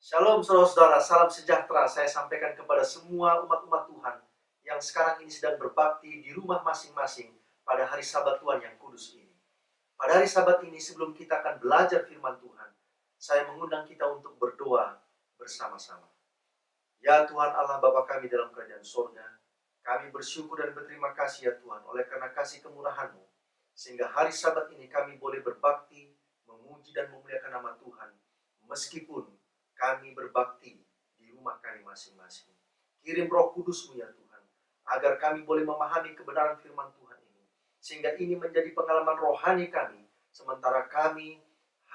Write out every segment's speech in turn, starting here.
Shalom saudara-saudara, salam sejahtera saya sampaikan kepada semua umat-umat Tuhan yang sekarang ini sedang berbakti di rumah masing-masing pada hari Sabat Tuhan yang kudus ini. Pada hari Sabat ini sebelum kita akan belajar firman Tuhan, saya mengundang kita untuk berdoa bersama-sama. Ya Tuhan Allah Bapa kami dalam kerajaan surga, kami bersyukur dan berterima kasih ya Tuhan oleh karena kasih kemurahan-Mu, sehingga hari Sabat ini kami boleh berbakti, memuji dan memuliakan nama Tuhan, meskipun kami berbakti di rumah kami masing-masing. Kirim Roh Kudus-Mu ya Tuhan, agar kami boleh memahami kebenaran firman Tuhan ini, sehingga ini menjadi pengalaman rohani kami, sementara kami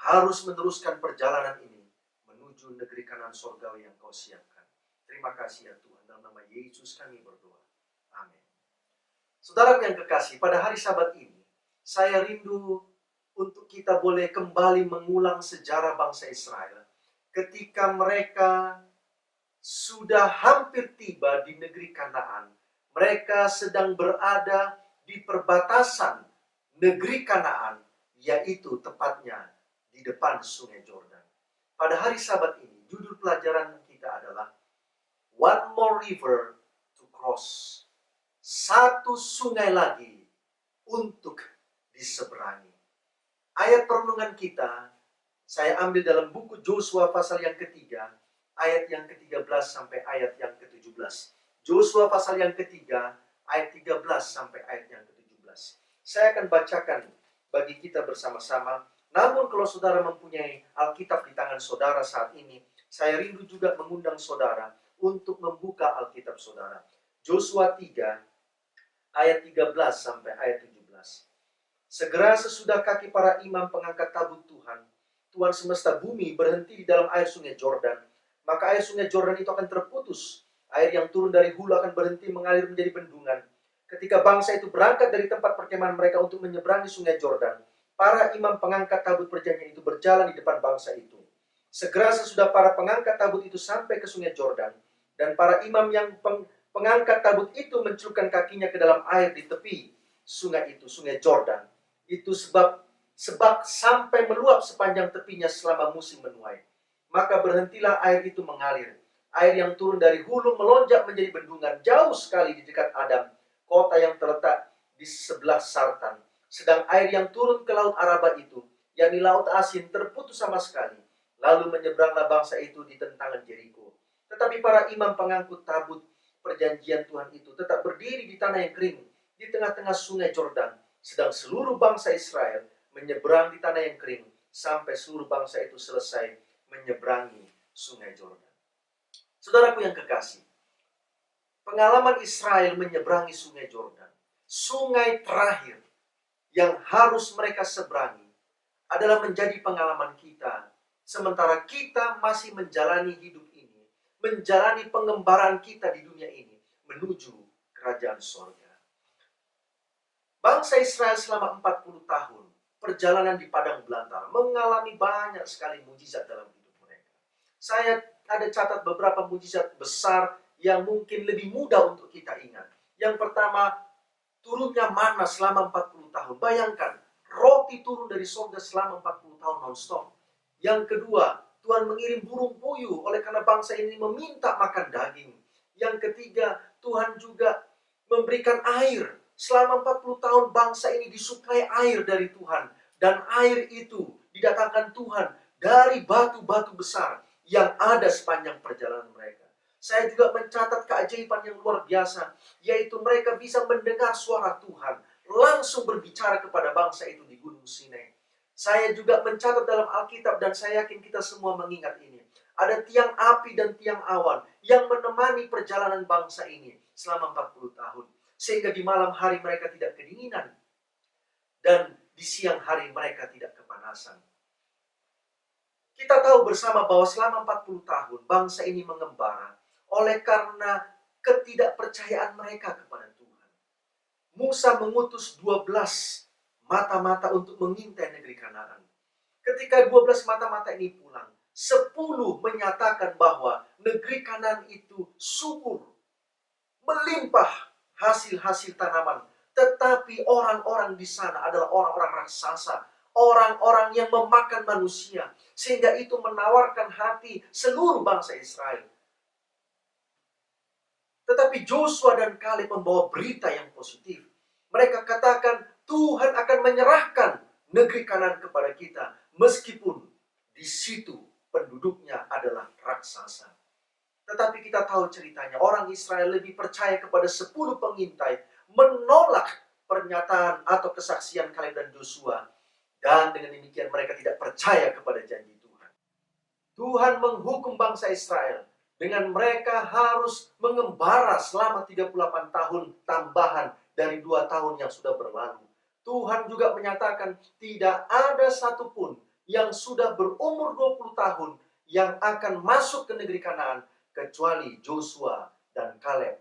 harus meneruskan perjalanan ini menuju negeri kanan surgawi yang Kau siapkan. Terima kasih ya Tuhan, dalam nama Yesus kami berdoa. Amin. Saudaraku yang kekasih, pada hari Sabat ini, saya rindu untuk kita boleh kembali mengulang sejarah bangsa Israel ketika mereka sudah hampir tiba di negeri Kanaan. Mereka sedang berada di perbatasan negeri Kanaan, yaitu tepatnya di depan Sungai Yordan. Pada hari Sabat ini, judul pelajaran kita adalah One More River to Cross. Satu sungai lagi untuk diseberangi. Ayat perenungan kita saya ambil dalam buku Yosua pasal yang ketiga, ayat yang ke-13 sampai ayat yang ke-17. Yosua pasal yang ketiga, ayat 13 sampai ayat yang ke-17. Saya akan bacakan bagi kita bersama-sama. Namun kalau saudara mempunyai Alkitab di tangan saudara saat ini, saya rindu juga mengundang saudara untuk membuka Alkitab saudara. Yosua 3, ayat 13 sampai ayat 17. Segera sesudah kaki para imam pengangkat tabut Tuhan, Tuhan semesta bumi berhenti di dalam air sungai Yordan, maka air sungai Yordan itu akan terputus. Air yang turun dari hulu akan berhenti mengalir menjadi bendungan. Ketika bangsa itu berangkat dari tempat perkemahan mereka untuk menyeberangi sungai Yordan, para imam pengangkat tabut perjanjian itu berjalan di depan bangsa itu. Segera sesudah para pengangkat tabut itu sampai ke sungai Yordan, dan para imam yang pengangkat tabut itu mencelupkan kakinya ke dalam air di tepi sungai itu, sungai Yordan. Itu sebab sampai meluap sepanjang tepinya selama musim menuai. Maka berhentilah air itu mengalir. Air yang turun dari hulu melonjak menjadi bendungan jauh sekali di dekat Adam, kota yang terletak di sebelah Sartan. Sedang air yang turun ke laut Araba itu, yakni laut asin, terputus sama sekali. Lalu menyeberanglah bangsa itu di tentangan Jeriko. Tetapi para imam pengangkut tabut perjanjian Tuhan itu tetap berdiri di tanah yang kering, di tengah-tengah sungai Yordan. Sedang seluruh bangsa Israel menyeberang di tanah yang kering sampai seluruh bangsa itu selesai menyeberangi sungai Yordan. Saudaraku yang kekasih, pengalaman Israel menyeberangi sungai Yordan, sungai terakhir yang harus mereka seberangi, adalah menjadi pengalaman kita sementara kita masih menjalani hidup ini, menjalani pengembaraan kita di dunia ini menuju kerajaan sorga. Bangsa Israel selama 40 tahun perjalanan di padang belantara mengalami banyak sekali mujizat dalam hidup mereka. Saya ada catat beberapa mujizat besar yang mungkin lebih mudah untuk kita ingat. Yang pertama, turunnya mana selama 40 tahun. Bayangkan, roti turun dari surga selama 40 tahun non-stop. Yang kedua, Tuhan mengirim burung puyuh oleh karena bangsa ini meminta makan daging. Yang ketiga, Tuhan juga memberikan air. Selama 40 tahun bangsa ini disuplai air dari Tuhan. Dan air itu didatangkan Tuhan dari batu-batu besar yang ada sepanjang perjalanan mereka. Saya juga mencatat keajaiban yang luar biasa, yaitu mereka bisa mendengar suara Tuhan langsung berbicara kepada bangsa itu di Gunung Sinai. Saya juga mencatat dalam Alkitab dan saya yakin kita semua mengingat ini. Ada tiang api dan tiang awan yang menemani perjalanan bangsa ini selama 40 tahun. Sehingga di malam hari mereka tidak kedinginan. Dan di siang hari mereka tidak kepanasan. Kita tahu bersama bahwa selama 40 tahun bangsa ini mengembara oleh karena ketidakpercayaan mereka kepada Tuhan. Musa mengutus 12 mata-mata untuk mengintai negeri Kanaan. Ketika 12 mata-mata ini pulang, 10 menyatakan bahwa negeri Kanaan itu subur, melimpah hasil-hasil tanaman. Tetapi orang-orang di sana adalah orang-orang raksasa, orang-orang yang memakan manusia. Sehingga itu menawarkan hati seluruh bangsa Israel. Tetapi Joshua dan Kaleb membawa berita yang positif. Mereka katakan, Tuhan akan menyerahkan negeri Kanaan kepada kita, meskipun di situ penduduknya adalah raksasa. Tetapi kita tahu ceritanya, orang Israel lebih percaya kepada 10 pengintai, menolak pernyataan atau kesaksian Kaleb dan Joshua. Dan dengan demikian mereka tidak percaya kepada janji Tuhan. Tuhan menghukum bangsa Israel dengan mereka harus mengembara selama 38 tahun tambahan dari 2 tahun yang sudah berlalu. Tuhan juga menyatakan tidak ada satupun yang sudah berumur 20 tahun yang akan masuk ke negeri Kanaan kecuali Joshua dan Kaleb.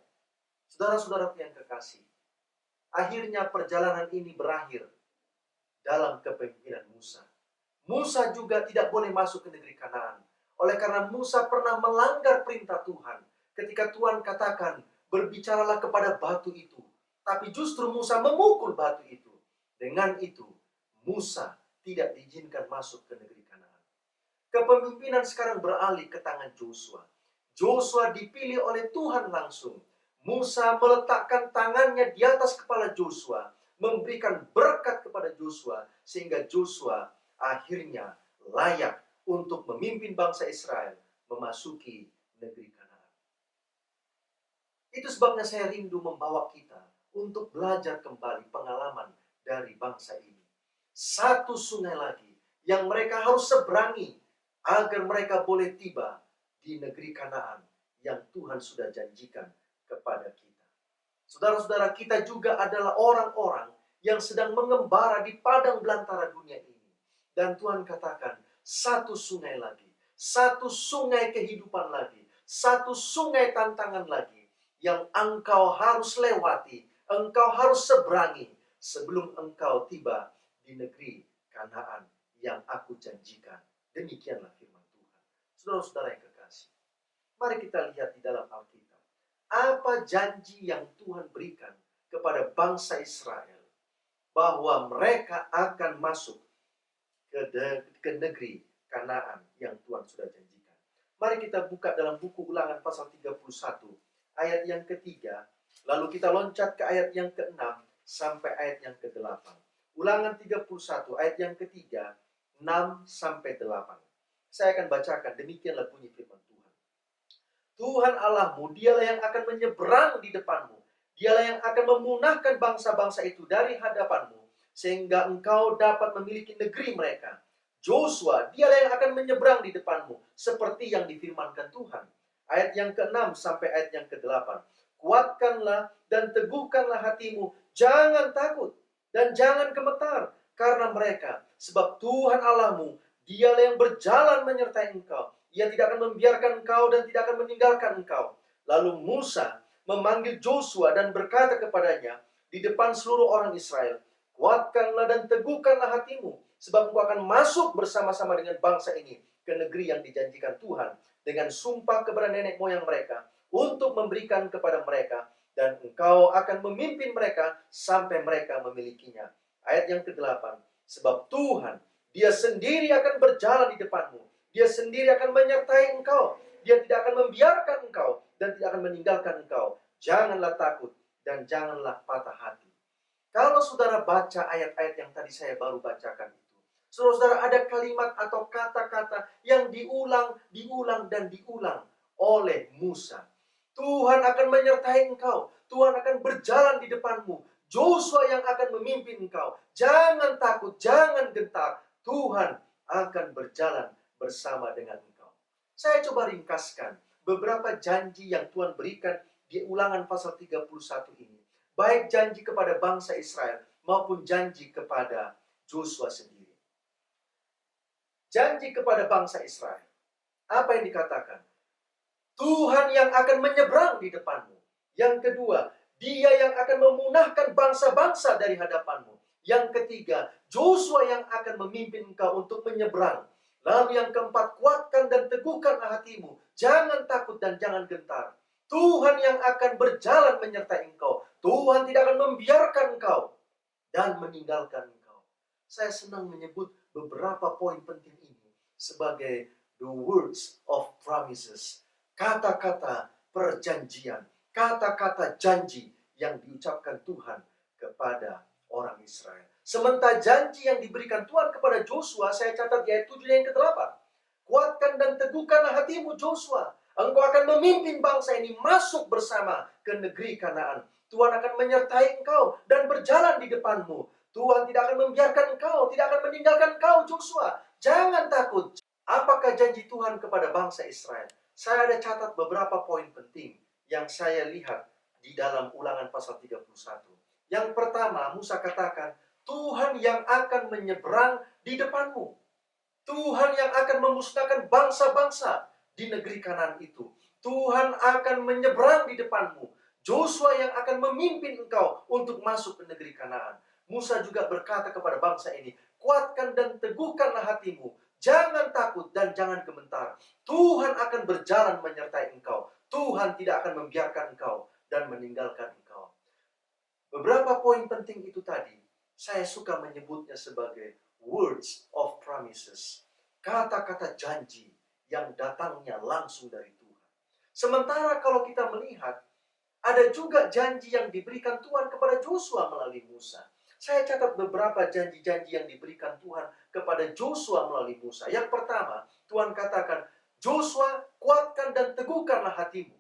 Saudara-saudara yang kekasih, akhirnya perjalanan ini berakhir dalam kepemimpinan Musa. Musa juga tidak boleh masuk ke negeri Kanaan. Oleh karena Musa pernah melanggar perintah Tuhan. Ketika Tuhan katakan, berbicaralah kepada batu itu. Tapi justru Musa memukul batu itu. Dengan itu, Musa tidak diizinkan masuk ke negeri Kanaan. Kepemimpinan sekarang beralih ke tangan Joshua. Joshua dipilih oleh Tuhan langsung. Musa meletakkan tangannya di atas kepala Joshua, memberikan berkat kepada Joshua, sehingga Joshua akhirnya layak untuk memimpin bangsa Israel memasuki negeri Kanaan. Itu sebabnya saya rindu membawa kita untuk belajar kembali pengalaman dari bangsa ini. Satu sungai lagi yang mereka harus seberangi agar mereka boleh tiba di negeri Kanaan yang Tuhan sudah janjikan kepada kita. Saudara-saudara, kita juga adalah orang-orang yang sedang mengembara di padang belantara dunia ini. Dan Tuhan katakan, satu sungai lagi, satu sungai kehidupan lagi, satu sungai tantangan lagi yang engkau harus lewati, engkau harus seberangi sebelum engkau tiba di negeri Kanaan yang aku janjikan. Demikianlah firman Tuhan. Saudara-saudara yang kekasih, mari kita lihat di dalam Alkitab. Apa janji yang Tuhan berikan kepada bangsa Israel bahwa mereka akan masuk ke negeri Kanaan yang Tuhan sudah janjikan. Mari kita buka dalam buku Ulangan pasal 31 ayat yang ketiga, lalu kita loncat ke ayat yang ke-6 sampai ayat yang ke-8. Ulangan 31 ayat yang ketiga, 6 sampai 8. Saya akan bacakan, demikianlah bunyi firman Tuhan. Tuhan Allahmu, dialah yang akan menyeberang di depanmu. Dialah yang akan memunahkan bangsa-bangsa itu dari hadapanmu, sehingga engkau dapat memiliki negeri mereka. Joshua, dialah yang akan menyeberang di depanmu, seperti yang difirmankan Tuhan. Ayat yang ke-6 sampai ayat yang ke-8. Kuatkanlah dan teguhkanlah hatimu, jangan takut dan jangan gemetar karena mereka. Sebab Tuhan Allahmu, dialah yang berjalan menyertai engkau. Ia tidak akan membiarkan engkau dan tidak akan meninggalkan engkau. Lalu Musa memanggil Joshua dan berkata kepadanya di depan seluruh orang Israel, kuatkanlah dan teguhkanlah hatimu, sebab engkau akan masuk bersama-sama dengan bangsa ini ke negeri yang dijanjikan Tuhan dengan sumpah kepada nenek moyang mereka untuk memberikan kepada mereka, dan engkau akan memimpin mereka sampai mereka memilikinya. Ayat yang ke-8, sebab Tuhan, Dia sendiri akan berjalan di depanmu. Dia sendiri akan menyertai engkau. Dia tidak akan membiarkan engkau dan tidak akan meninggalkan engkau. Janganlah takut dan janganlah patah hati. Kalau saudara baca ayat-ayat yang tadi saya baru bacakan itu, saudara-saudara, ada kalimat atau kata-kata yang diulang dan diulang oleh Musa. Tuhan akan menyertai engkau. Tuhan akan berjalan di depanmu. Joshua yang akan memimpin engkau. Jangan takut, jangan gentar. Tuhan akan berjalan bersama dengan engkau. Saya coba ringkaskan beberapa janji yang Tuhan berikan di Ulangan pasal 31 ini. Baik janji kepada bangsa Israel maupun janji kepada Joshua sendiri. Janji kepada bangsa Israel. Apa yang dikatakan? Tuhan yang akan menyeberang di depanmu. Yang kedua, Dia yang akan memunahkan bangsa-bangsa dari hadapanmu. Yang ketiga, Joshua yang akan memimpin engkau untuk menyeberang. Lalu yang keempat, kuatkan dan teguhkanlah hatimu. Jangan takut dan jangan gentar. Tuhan yang akan berjalan menyertai engkau. Tuhan tidak akan membiarkan engkau dan meninggalkan engkau. saya senang menyebut beberapa poin penting ini sebagai the words of promises. Kata-kata perjanjian, kata-kata janji yang diucapkan Tuhan kepada orang Israel. Sementara janji yang diberikan Tuhan kepada Joshua, saya catat di ayat 7 yang ke-8. Kuatkan dan teguhkanlah hatimu Joshua. Engkau akan memimpin bangsa ini masuk bersama ke negeri Kanaan. Tuhan akan menyertai engkau dan berjalan di depanmu. Tuhan tidak akan membiarkan engkau, tidak akan meninggalkan engkau Joshua. Jangan takut. Apakah janji Tuhan kepada bangsa Israel? Saya ada catat beberapa poin penting yang saya lihat di dalam Ulangan pasal 31. Yang pertama, Musa katakan, Tuhan yang akan menyeberang di depanmu. Tuhan yang akan memusnahkan bangsa-bangsa di negeri Kanaan itu. Tuhan akan menyeberang di depanmu. Joshua yang akan memimpin engkau untuk masuk ke negeri Kanaan. Musa juga berkata kepada bangsa ini, kuatkan dan teguhkanlah hatimu. Jangan takut dan jangan gemetar. Tuhan akan berjalan menyertai engkau. Tuhan tidak akan membiarkan engkau dan meninggalkan engkau. Beberapa poin penting itu tadi, saya suka menyebutnya sebagai words of promises. Kata-kata janji yang datangnya langsung dari Tuhan. Sementara kalau kita melihat, ada juga janji yang diberikan Tuhan kepada Joshua melalui Musa. Saya catat beberapa janji-janji yang diberikan Tuhan kepada Joshua melalui Musa. Yang pertama, Tuhan katakan, Joshua, kuatkan dan teguhkanlah hatimu.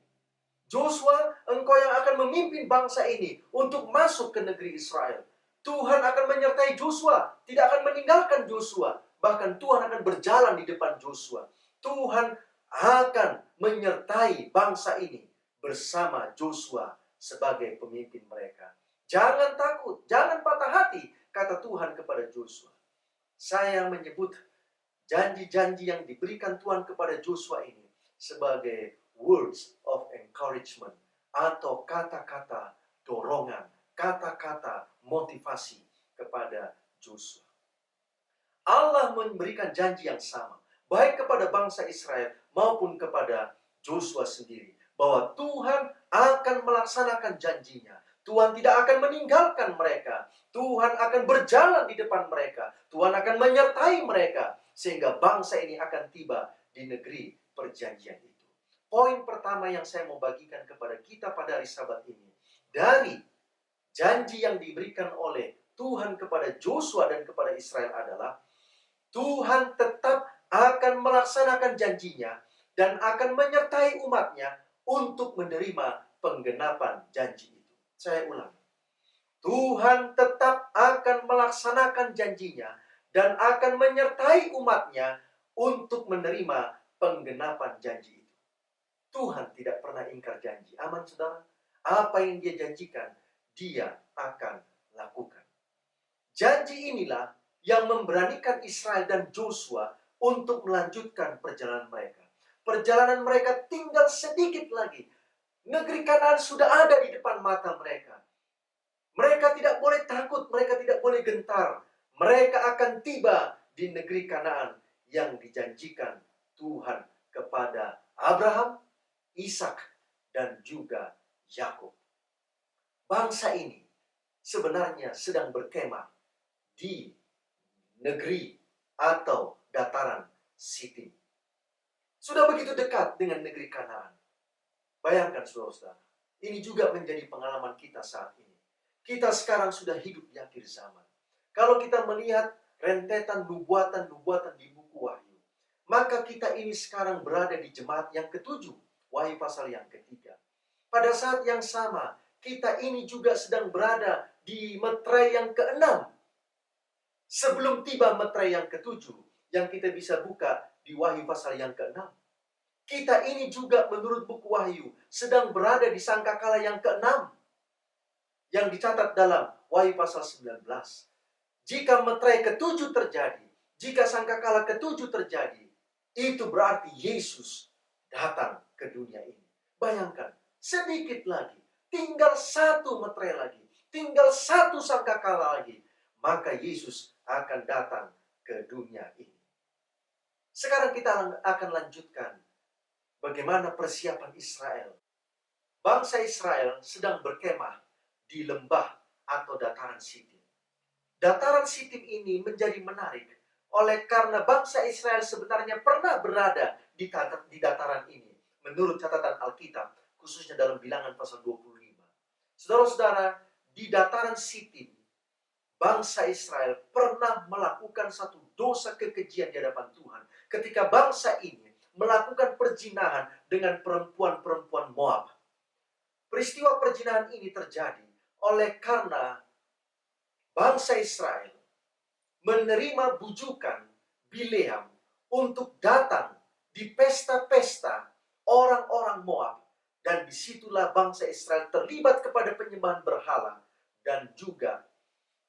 Joshua, engkau yang akan memimpin bangsa ini untuk masuk ke negeri Israel. Tuhan akan menyertai Joshua, tidak akan meninggalkan Joshua. Bahkan Tuhan akan berjalan di depan Joshua. Tuhan akan menyertai bangsa ini bersama Joshua sebagai pemimpin mereka. Jangan takut, jangan patah hati, kata Tuhan kepada Joshua. Saya menyebut janji-janji yang diberikan Tuhan kepada Joshua ini sebagai words of encouragement atau kata-kata dorongan, kata-kata motivasi kepada Joshua. Allah memberikan janji yang sama, baik kepada bangsa Israel maupun kepada Joshua sendiri, bahwa Tuhan akan melaksanakan janjinya. Tuhan tidak akan meninggalkan mereka. Tuhan akan berjalan di depan mereka. Tuhan akan menyertai mereka, sehingga bangsa ini akan tiba di negeri perjanjian itu. Poin pertama yang saya mau bagikan kepada kita pada hari Sabat ini, dari janji yang diberikan oleh Tuhan kepada Joshua dan kepada Israel adalah, Tuhan tetap akan melaksanakan janjinya dan akan menyertai umatnya untuk menerima penggenapan janji itu. Saya ulang. Tuhan tetap akan melaksanakan janjinya dan akan menyertai umatnya untuk menerima penggenapan janji itu. Tuhan tidak pernah ingkar janji. Aman, saudara? Apa yang dia janjikan, dia akan lakukan. Janji inilah yang memberanikan Israel dan Joshua untuk melanjutkan perjalanan mereka. Perjalanan mereka tinggal sedikit lagi. Negeri Kanaan sudah ada di depan mata mereka. Mereka tidak boleh takut, mereka tidak boleh gentar. Mereka akan tiba di negeri Kanaan yang dijanjikan Tuhan kepada Abraham, Ishak, dan juga Yakub. Bangsa ini sebenarnya sedang berkemah di negeri atau dataran Sitim. Sudah begitu dekat dengan negeri Kanaan. Bayangkan saudara-saudara, ini juga menjadi pengalaman kita saat ini. Kita sekarang sudah hidup di akhir zaman. Kalau kita melihat rentetan nubuatan-nubuatan di buku Wahyu, maka kita ini sekarang berada di jemaat yang ketujuh, Wahyu pasal yang ketiga. Pada saat yang sama, kita ini juga sedang berada di meterai yang keenam. Sebelum tiba meterai yang ketujuh, yang kita bisa buka di Wahyu pasal yang keenam. Kita ini juga menurut buku Wahyu sedang berada di sangkakala yang keenam, yang dicatat dalam Wahyu pasal 19. Jika meterai ketujuh terjadi, jika sangkakala ketujuh terjadi, itu berarti Yesus datang ke dunia ini. Bayangkan, sedikit lagi, tinggal satu meterai lagi, tinggal satu sangkakala lagi, maka Yesus akan datang ke dunia ini. Sekarang kita akan lanjutkan bagaimana persiapan Israel. Bangsa Israel sedang berkemah di lembah atau dataran Sitim. Dataran Sitim ini menjadi menarik oleh karena bangsa Israel sebenarnya pernah berada di dataran ini. Menurut catatan Alkitab, khususnya dalam Bilangan pasal 25. Saudara-saudara, di dataran Sitim, bangsa Israel pernah melakukan satu dosa kekejian di hadapan Tuhan. Ketika bangsa ini melakukan perzinahan dengan perempuan-perempuan Moab. Peristiwa perzinahan ini terjadi oleh karena bangsa Israel menerima bujukan Bileam untuk datang di pesta-pesta orang-orang Moab. Dan disitulah bangsa Israel terlibat kepada penyembahan berhala dan juga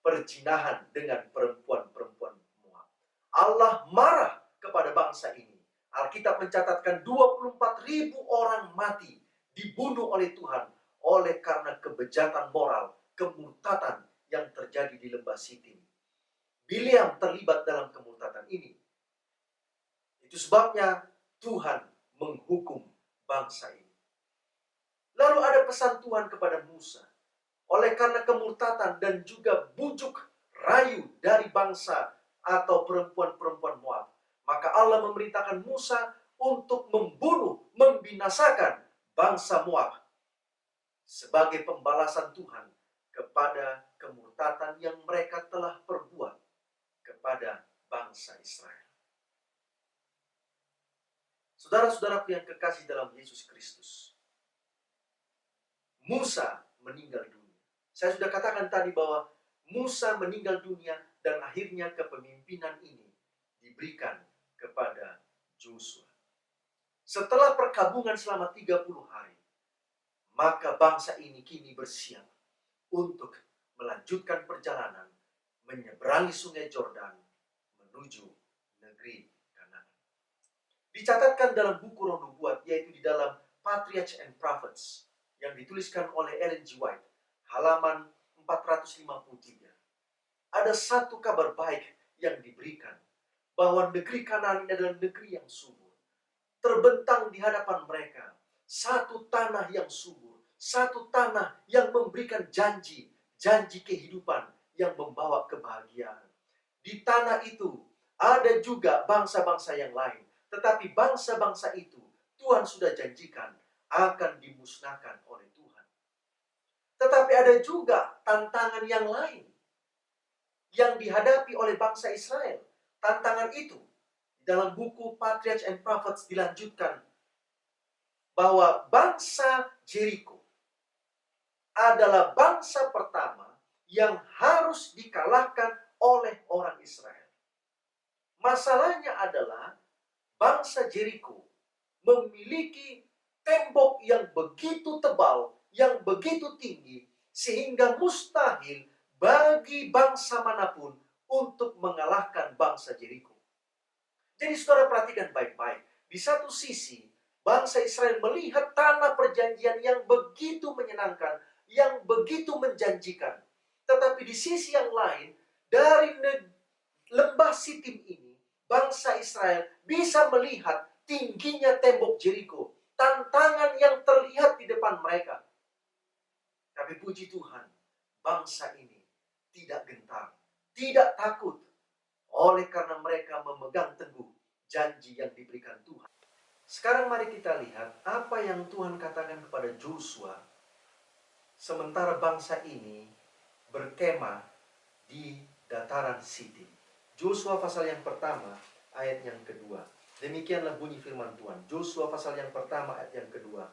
perzinahan dengan perempuan-perempuan Moab. Allah marah kepada bangsa ini. Alkitab mencatatkan 24.000 orang mati, dibunuh oleh Tuhan oleh karena kebejatan moral, kemurtatan yang terjadi di lembah Sitim. Bileam terlibat dalam kemurtatan ini. Itu sebabnya Tuhan menghukum bangsa ini. Lalu ada pesan Tuhan kepada Musa. Oleh karena kemurtatan dan juga bujuk rayu dari bangsa atau perempuan-perempuan Moab, maka Allah memerintahkan Musa untuk membunuh, membinasakan bangsa Moab sebagai pembalasan Tuhan kepada kemurtatan yang mereka telah perbuat kepada bangsa Israel. Saudara-saudaraku yang kekasih dalam Yesus Kristus, Musa meninggal dunia. Saya sudah katakan tadi bahwa Musa meninggal dunia dan akhirnya kepemimpinan ini diberikan kepada Joshua. Setelah perkabungan selama 30 hari, maka bangsa ini kini bersiap untuk melanjutkan perjalanan menyeberangi sungai Yordan menuju negeri Kanaan. Dicatatkan dalam buku Roh Nubuat, yaitu di dalam Patriarchs and Prophets yang dituliskan oleh Ellen G. White, halaman 453. Ada satu kabar baik yang diberikan, bahwa negeri Kanaan ini adalah negeri yang subur. Terbentang di hadapan mereka satu tanah yang subur, satu tanah yang memberikan janji kehidupan yang membawa kebahagiaan. Di tanah itu ada juga bangsa-bangsa yang lain, tetapi bangsa-bangsa itu Tuhan sudah janjikan akan dimusnahkan oleh Tuhan. Tetapi ada juga tantangan yang lain yang dihadapi oleh bangsa Israel. Tantangan itu dalam buku Patriarchs and Prophets dilanjutkan bahwa bangsa Jericho adalah bangsa pertama yang harus dikalahkan oleh orang Israel. Masalahnya adalah bangsa Jericho memiliki tembok yang begitu tebal, yang begitu tinggi, sehingga mustahil bagi bangsa manapun untuk mengalahkan bangsa Jericho. Jadi saudara perhatikan baik-baik. Di satu sisi, bangsa Israel melihat tanah perjanjian yang begitu menyenangkan, yang begitu menjanjikan. Tetapi di sisi yang lain, dari lembah Sitim ini, bangsa Israel bisa melihat tingginya tembok Jericho, tantangan yang terlihat di depan mereka. Tapi puji Tuhan, bangsa ini tidak gentar, tidak takut, oleh karena mereka memegang teguh janji yang diberikan Tuhan. Sekarang mari kita lihat apa yang Tuhan katakan kepada Joshua sementara bangsa ini berkemah di dataran Sitim. Joshua pasal yang pertama, ayat yang kedua. Demikianlah bunyi firman Tuhan. Joshua pasal yang pertama, ayat yang kedua.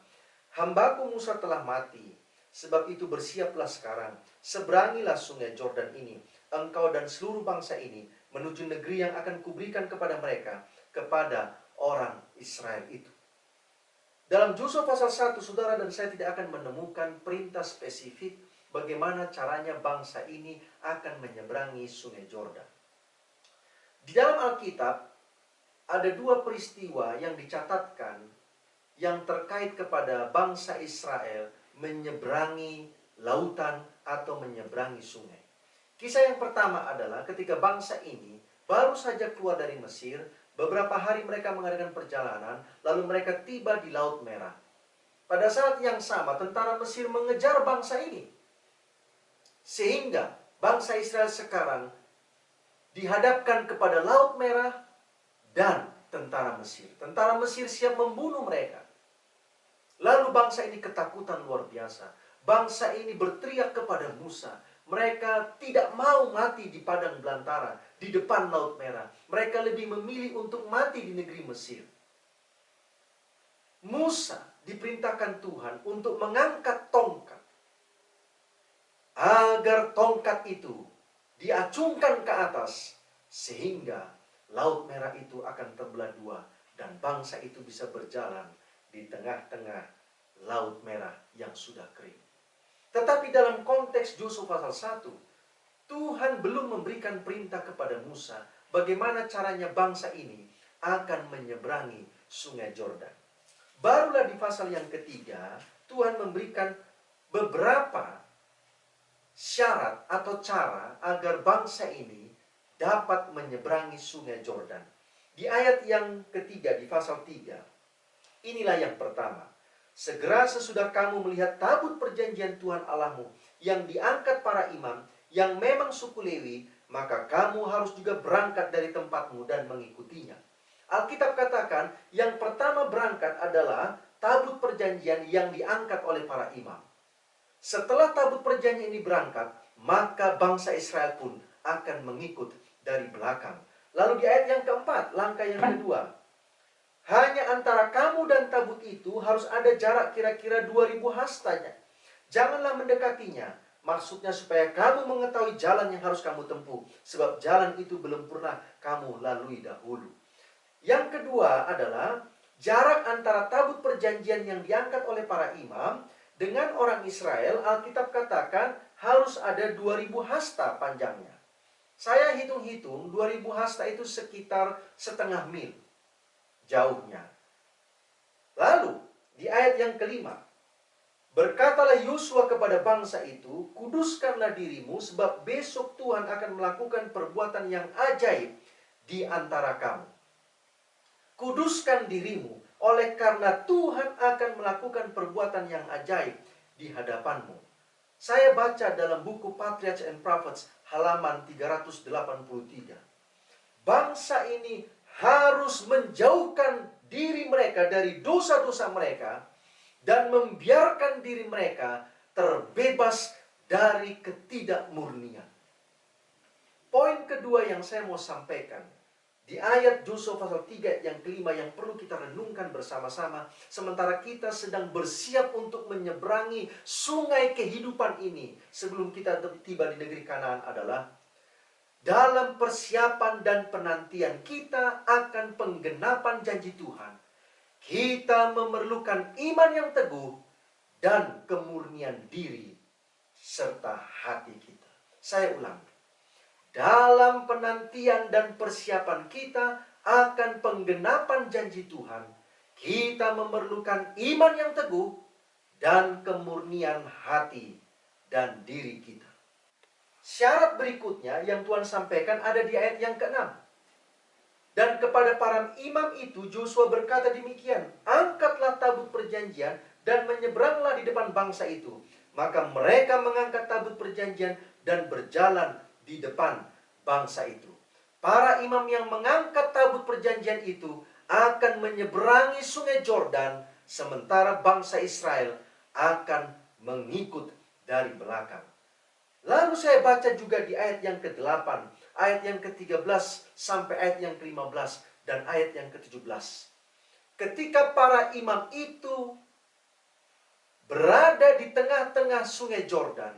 Hambaku Musa telah mati, sebab itu bersiaplah sekarang. Seberangilah sungai Yordan ini, engkau dan seluruh bangsa ini, menuju negeri yang akan kuberikan kepada mereka, kepada orang Israel itu. Dalam Joshua pasal 1, saudara dan saya tidak akan menemukan perintah spesifik bagaimana caranya bangsa ini akan menyeberangi sungai Yordan. Di dalam Alkitab, ada dua peristiwa yang dicatatkan yang terkait kepada bangsa Israel menyeberangi lautan atau menyeberangi sungai. Kisah yang pertama adalah ketika bangsa ini baru saja keluar dari Mesir, beberapa hari mereka mengadakan perjalanan, lalu mereka tiba di Laut Merah. Pada saat yang sama, tentara Mesir mengejar bangsa ini. Sehingga bangsa Israel sekarang dihadapkan kepada Laut Merah dan tentara Mesir. Tentara Mesir siap membunuh mereka. Lalu bangsa ini ketakutan luar biasa. Bangsa ini berteriak kepada Musa. Mereka tidak mau mati di padang belantara, di depan Laut Merah. Mereka lebih memilih untuk mati di negeri Mesir. Musa diperintahkan Tuhan untuk mengangkat tongkat, agar tongkat itu diacungkan ke atas, sehingga Laut Merah itu akan terbelah dua, dan bangsa itu bisa berjalan di tengah-tengah Laut Merah yang sudah kering. Tetapi dalam konteks Yosua pasal 1, Tuhan belum memberikan perintah kepada Musa bagaimana caranya bangsa ini akan menyeberangi sungai Yordan. Barulah di pasal yang ketiga, Tuhan memberikan beberapa syarat atau cara agar bangsa ini dapat menyeberangi sungai Yordan. Di ayat yang ketiga, di pasal 3, inilah yang pertama. Segera sesudah kamu melihat tabut perjanjian Tuhan Allahmu yang diangkat para imam, yang memang suku Lewi, maka kamu harus juga berangkat dari tempatmu dan mengikutinya. Alkitab katakan yang pertama berangkat adalah tabut perjanjian yang diangkat oleh para imam. Setelah tabut perjanjian ini berangkat, maka bangsa Israel pun akan mengikut dari belakang. Lalu di ayat yang keempat, langkah yang kedua, hanya antara kamu dan tabut itu harus ada jarak kira-kira 2000 hastanya. Janganlah mendekatinya. Maksudnya supaya kamu mengetahui jalan yang harus kamu tempuh. Sebab jalan itu belum pernah kamu lalui dahulu. Yang kedua adalah jarak antara tabut perjanjian yang diangkat oleh para imam dengan orang Israel. Alkitab katakan harus ada 2000 hasta panjangnya. Saya hitung-hitung 2000 hasta itu sekitar setengah mil jauhnya. Lalu di ayat yang kelima, berkatalah Yosua kepada bangsa itu, kuduskanlah dirimu sebab besok Tuhan akan melakukan perbuatan yang ajaib di antara kamu. Kuduskan dirimu oleh karena Tuhan akan melakukan perbuatan yang ajaib di hadapanmu. Saya baca dalam buku Patriarchs and Prophets halaman 383. Bangsa ini harus menjauhkan diri mereka dari dosa-dosa mereka dan membiarkan diri mereka terbebas dari ketidakmurnian. Poin kedua yang saya mau sampaikan di ayat Yosua pasal 3 yang kelima yang perlu kita renungkan bersama-sama sementara kita sedang bersiap untuk menyeberangi sungai kehidupan ini sebelum kita tiba di negeri Kanaan adalah dalam persiapan dan penantian kita akan penggenapan janji Tuhan, kita memerlukan iman yang teguh dan kemurnian diri serta hati kita. Saya ulang. Dalam penantian dan persiapan kita akan penggenapan janji Tuhan, kita memerlukan iman yang teguh dan kemurnian hati dan diri kita. Syarat berikutnya yang Tuhan sampaikan ada di ayat yang ke-6. Dan kepada para imam itu Yosua berkata demikian, angkatlah tabut perjanjian dan menyeberanglah di depan bangsa itu. Maka mereka mengangkat tabut perjanjian dan berjalan di depan bangsa itu. Para imam yang mengangkat tabut perjanjian itu akan menyeberangi sungai Yordan, sementara bangsa Israel akan mengikut dari belakang. Lalu saya baca juga di ayat yang ke-8, ayat yang ke-13 sampai ayat yang ke-15 dan ayat yang ke-17. Ketika para imam itu berada di tengah-tengah sungai Yordan,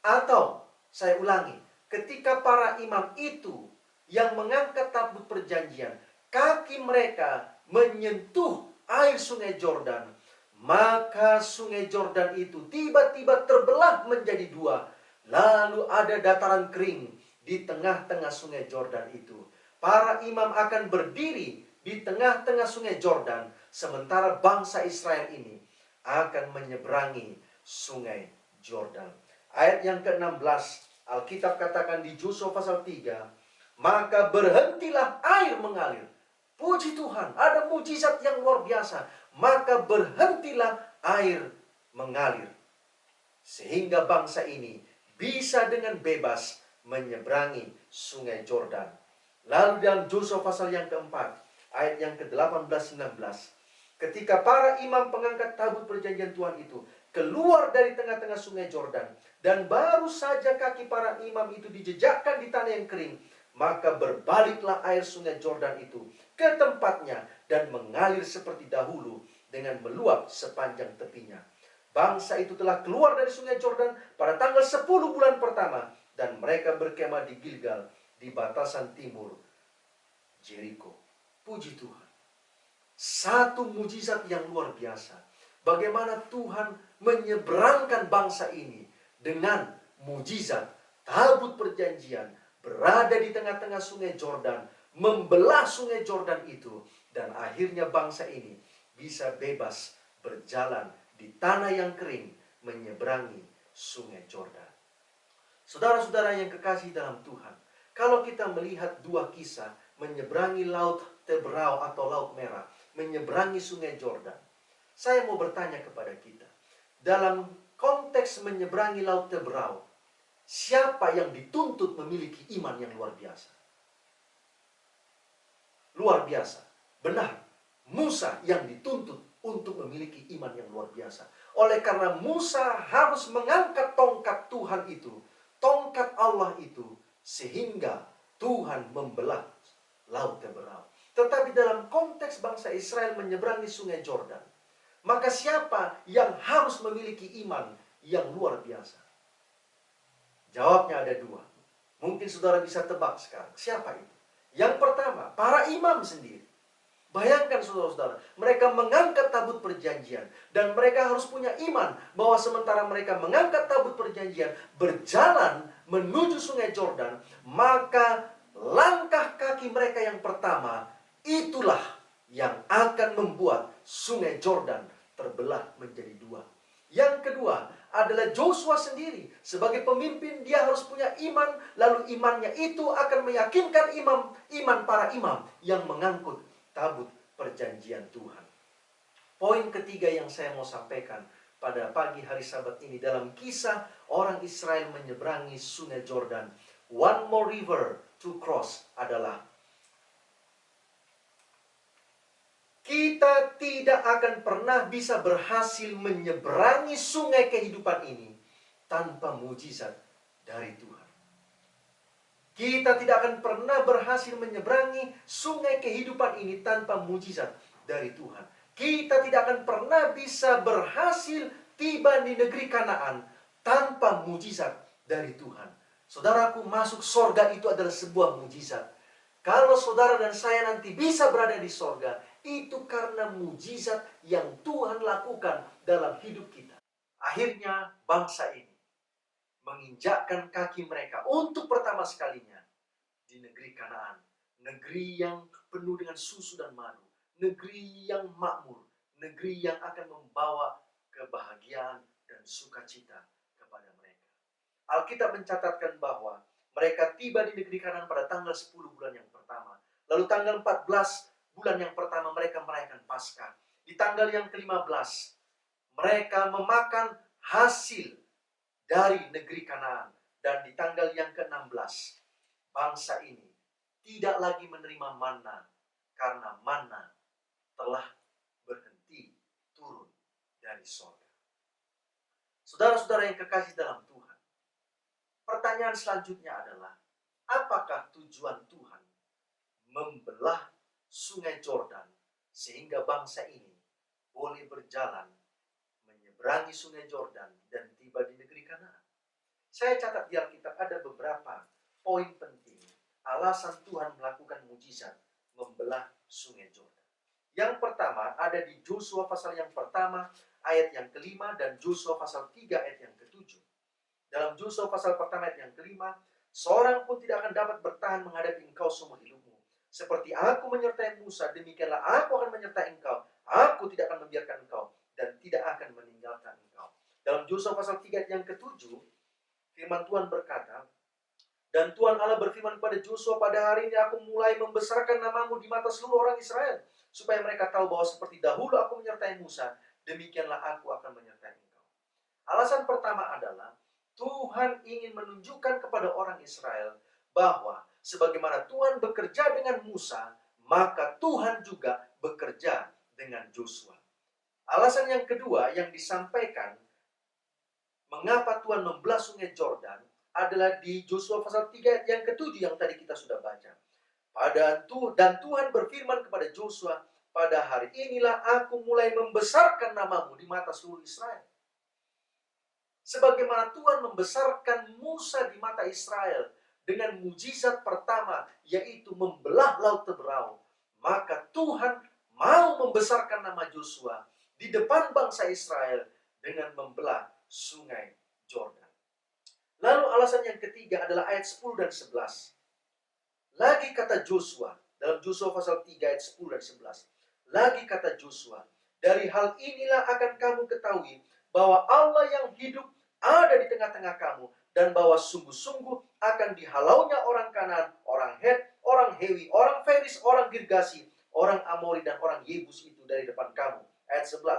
atau saya ulangi, ketika para imam itu yang mengangkat tabut perjanjian, kaki mereka menyentuh air sungai Yordan, maka sungai Yordan itu tiba-tiba terbelah menjadi dua. Lalu ada dataran kering di tengah-tengah sungai Yordan itu. Para imam akan berdiri di tengah-tengah sungai Yordan, sementara bangsa Israel ini akan menyeberangi sungai Yordan. Ayat yang ke-16, Alkitab katakan di Yosua pasal 3, maka berhentilah air mengalir. Puji Tuhan, ada mujizat yang luar biasa. Maka berhentilah air mengalir. Sehingga bangsa ini bisa dengan bebas menyeberangi sungai Yordan. Lalu dalam Yosua pasal yang keempat, ayat yang ke-18-19, ketika para imam pengangkat tabut perjanjian Tuhan itu keluar dari tengah-tengah sungai Yordan, dan baru saja kaki para imam itu dijejakkan di tanah yang kering, maka berbaliklah air sungai Yordan itu ke tempatnya dan mengalir seperti dahulu dengan meluap sepanjang tepinya. Bangsa itu telah keluar dari sungai Yordan pada tanggal 10 bulan pertama, dan mereka berkemah di Gilgal di batasan timur Jericho. Puji Tuhan. Satu mujizat yang luar biasa. Bagaimana Tuhan menyeberangkan bangsa ini dengan mujizat tabut perjanjian berada di tengah-tengah sungai Yordan, membelah sungai Yordan itu, dan akhirnya bangsa ini bisa bebas berjalan di tanah yang kering menyeberangi sungai Yordan. Saudara-saudara yang kekasih dalam Tuhan, kalau kita melihat dua kisah menyeberangi laut Teberau atau Laut Merah, menyeberangi sungai Yordan, saya mau bertanya kepada kita, dalam konteks menyeberangi laut Teberau, siapa yang dituntut memiliki iman yang luar biasa? Luar biasa. Benar, Musa yang dituntut untuk memiliki iman yang luar biasa. Oleh karena Musa harus mengangkat tongkat Tuhan itu, tongkat Allah itu, sehingga Tuhan membelah laut Teberau. Tetapi dalam konteks bangsa Israel menyeberangi sungai Yordan, maka siapa yang harus memiliki iman yang luar biasa? Jawabnya ada dua. Mungkin saudara bisa tebak sekarang. Siapa itu? Yang pertama, para imam sendiri. Bayangkan saudara-saudara, mereka mengangkat tabut perjanjian, dan mereka harus punya iman bahwa sementara mereka mengangkat tabut perjanjian, berjalan menuju sungai Yordan, maka langkah kaki mereka yang pertama, itulah yang akan membuat sungai Yordan terbelah menjadi dua. Yang kedua adalah Joshua sendiri. Sebagai pemimpin, dia harus punya iman, lalu imannya itu akan meyakinkan iman para imam yang mengangkut tabut perjanjian Tuhan. Poin ketiga yang saya mau sampaikan pada pagi hari Sabat ini dalam kisah orang Israel menyeberangi sungai Yordan, one more river to cross, adalah kita tidak akan pernah bisa berhasil menyeberangi sungai kehidupan ini tanpa mujizat dari Tuhan. Kita tidak akan pernah berhasil menyeberangi sungai kehidupan ini tanpa mujizat dari Tuhan. Kita tidak akan pernah bisa berhasil tiba di negeri Kanaan tanpa mujizat dari Tuhan. Saudaraku, masuk sorga itu adalah sebuah mujizat. Kalau saudara dan saya nanti bisa berada di sorga, itu karena mujizat yang Tuhan lakukan dalam hidup kita. Akhirnya bangsa ini menginjakkan kaki mereka untuk pertama sekalinya di negeri Kanaan. Negeri yang penuh dengan susu dan madu. Negeri yang makmur. Negeri yang akan membawa kebahagiaan dan sukacita kepada mereka. Alkitab mencatatkan bahwa mereka tiba di negeri Kanaan pada tanggal 10 bulan yang pertama. Lalu tanggal 14 bulan yang pertama mereka merayakan Paskah. Di tanggal yang ke-15 mereka memakan hasil dari negeri Kanaan. Dan di tanggal yang ke-16 bangsa ini tidak lagi menerima manna, karena manna telah berhenti turun dari sorga. Saudara-saudara yang kekasih dalam Tuhan, pertanyaan selanjutnya adalah, apakah tujuan Tuhan membelah sungai Yordan sehingga bangsa ini boleh berjalan menyeberangi sungai Yordan dan tiba di negeri Kanaan? Saya catat di Alkitab ada beberapa poin penting alasan Tuhan melakukan mujizat membelah sungai Yordan. Yang pertama ada di Joshua pasal yang pertama ayat yang kelima dan Joshua pasal 3 ayat yang ketujuh. Dalam Joshua pasal pertama ayat yang kelima, seorang pun tidak akan dapat bertahan menghadapi engkau seumur hidupmu. Seperti aku menyertai Musa, demikianlah aku akan menyertai engkau. Aku tidak akan membiarkan engkau dan tidak akan meninggalkan engkau. Dalam Joshua pasal 3 ayat yang ketujuh, firman Tuhan berkata, dan Tuhan Allah berfirman kepada Joshua, pada hari ini aku mulai membesarkan namamu di mata seluruh orang Israel, supaya mereka tahu bahwa seperti dahulu aku menyertai Musa, demikianlah aku akan menyertai engkau. Alasan pertama adalah, Tuhan ingin menunjukkan kepada orang Israel bahwa sebagaimana Tuhan bekerja dengan Musa, maka Tuhan juga bekerja dengan Joshua. Alasan yang kedua yang disampaikan mengapa Tuhan membelah sungai Jordan adalah di Joshua pasal 3 yang ke-7 yang tadi kita sudah baca. Dan Tuhan berfirman kepada Joshua, pada hari inilah aku mulai membesarkan namamu di mata seluruh Israel. Sebagaimana Tuhan membesarkan Musa di mata Israel dengan mujizat pertama, yaitu membelah laut Teberau, maka Tuhan mau membesarkan nama Joshua di depan bangsa Israel dengan membelah sungai Jordan. Lalu alasan yang ketiga adalah ayat 10 dan 11. Lagi kata Joshua, dalam Joshua pasal 3 ayat 10 dan 11. Lagi kata Joshua, dari hal inilah akan kamu ketahui bahwa Allah yang hidup ada di tengah-tengah kamu, dan bahwa sungguh-sungguh akan dihalaunya orang Kanaan, orang Het, orang Hewi, orang Feris, orang Girgasi, orang Amori, dan orang Yebus itu dari depan kamu. Ayat 11.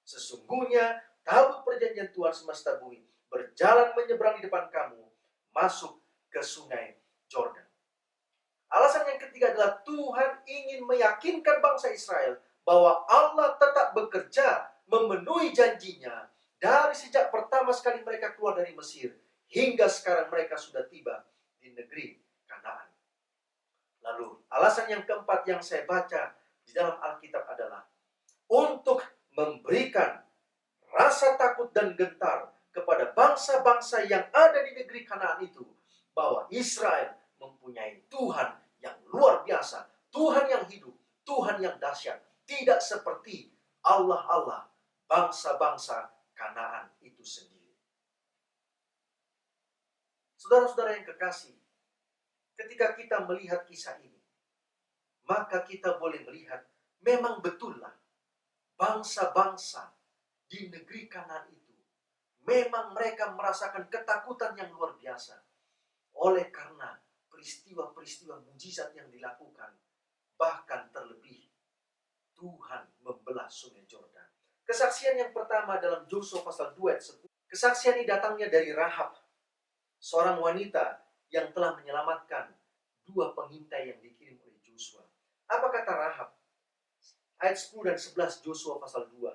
Sesungguhnya tabut perjanjian Tuhan semesta bumi berjalan menyeberang di depan kamu, masuk ke sungai Jordan. Alasan yang ketiga adalah Tuhan ingin meyakinkan bangsa Israel bahwa Allah tetap bekerja memenuhi janjinya dari sejak pertama sekali mereka keluar dari Mesir hingga sekarang mereka sudah tiba di negeri Kanaan. Lalu alasan yang keempat yang saya baca di dalam Alkitab adalah untuk memberikan rasa takut dan gentar kepada bangsa-bangsa yang ada di negeri Kanaan itu, bahwa Israel mempunyai Tuhan yang luar biasa, Tuhan yang hidup, Tuhan yang dahsyat, tidak seperti Allah-Allah bangsa-bangsa Kanaan itu sendiri. Saudara-saudara yang kekasih, ketika kita melihat kisah ini, maka kita boleh melihat memang betullah bangsa-bangsa di negeri Kanaan itu memang mereka merasakan ketakutan yang luar biasa oleh karena peristiwa-peristiwa mujizat yang dilakukan. Bahkan terlebih Tuhan membelah sungai Jordan. Kesaksian yang pertama dalam Joshua pasal 2 ayat 10. Kesaksian ini datangnya dari Rahab, seorang wanita yang telah menyelamatkan 2 pengintai yang dikirim oleh Joshua. Apa kata Rahab? Ayat 10 dan 11 Joshua pasal 2.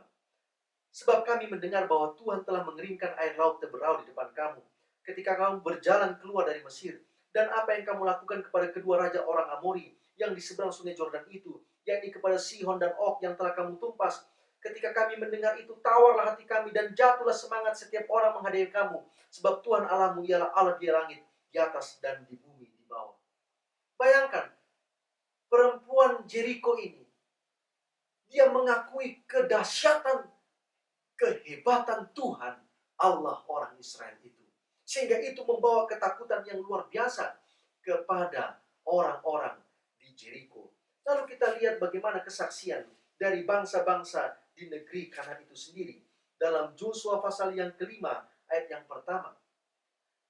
Sebab kami mendengar bahwa Tuhan telah mengeringkan air laut Teberau di depan kamu ketika kamu berjalan keluar dari Mesir, dan apa yang kamu lakukan kepada kedua raja orang Amori yang di seberang sungai Jordan itu, yakni kepada Sihon dan Og yang telah kamu tumpas. Ketika kami mendengar itu, tawarlah hati kami dan jatuhlah semangat setiap orang menghadiri kamu, sebab Tuhan Allahmu ialah Allah di langit, di atas dan di bumi di bawah. Bayangkan, perempuan Jericho ini, dia mengakui kedahsyatan, kehebatan Tuhan Allah orang Israel itu. Sehingga itu membawa ketakutan yang luar biasa kepada orang-orang di Jericho. Lalu kita lihat bagaimana kesaksian dari bangsa-bangsa di negeri Kanaan itu sendiri. Dalam Joshua pasal yang kelima, ayat yang pertama.